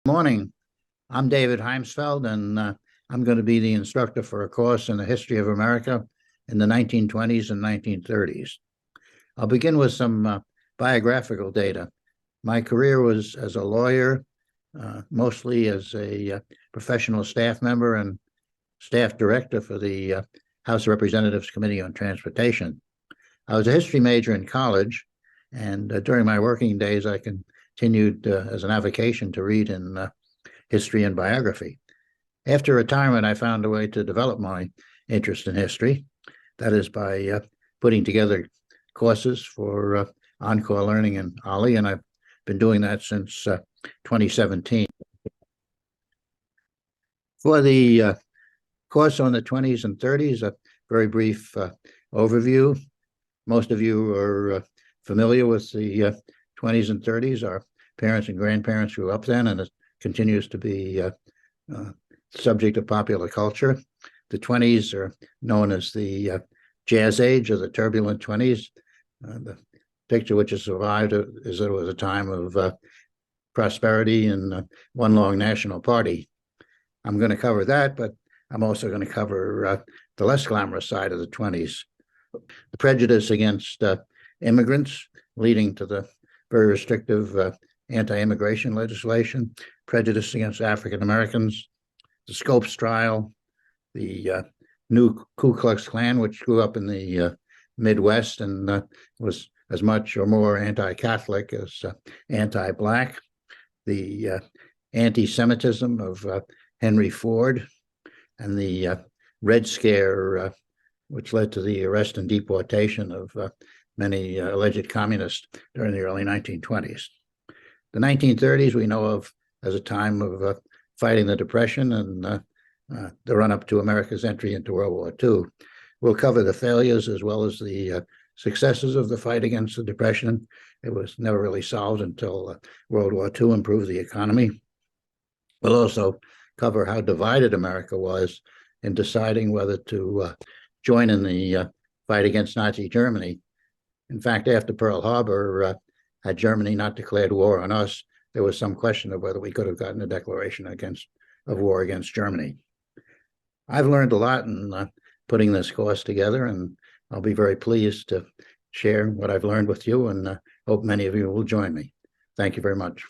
Morning. I'm David Heymsfeld, and I'm going to be the instructor for a course in the history of America in the 1920s and 1930s. I'll begin with some biographical data. My career was as a lawyer, mostly as a professional staff member and staff director for the House of Representatives Committee on Transportation. I was a history major in college, and during my working days, I continued as an avocation to read in history and biography. After retirement, I found a way to develop my interest in history. That is by putting together courses for Encore Learning in Ollie, and I've been doing that since 2017. For the course on the 20s and 30s, a very brief overview. Most of you are familiar with the 20s and 30s. Our parents and grandparents grew up then, and it continues to be subject of popular culture. The 20s are known as the Jazz Age, or the turbulent 20s. The picture which has survived is that it was a time of prosperity and one long national party. I'm going to cover that, but I'm also going to cover the less glamorous side of the 20s. The prejudice against immigrants, leading to the very restrictive anti-immigration legislation, prejudice against African Americans, the Scopes trial, the new Ku Klux Klan, which grew up in the Midwest and was as much or more anti-Catholic as anti-Black, the anti-Semitism of Henry Ford, and the Red Scare, which led to the arrest and deportation of many alleged communists during the early 1920s. The 1930s we know of as a time of fighting the Depression and the run-up to America's entry into World War II. We'll cover the failures as well as the successes of the fight against the Depression. It was never really solved until World War II improved the economy. We'll also cover how divided America was in deciding whether to join in the fight against Nazi Germany. In fact, after Pearl Harbor, had Germany not declared war on us, there was some question of whether we could have gotten a declaration of war against Germany. I've learned a lot in putting this course together, and I'll be very pleased to share what I've learned with you, and hope many of you will join me. Thank you very much.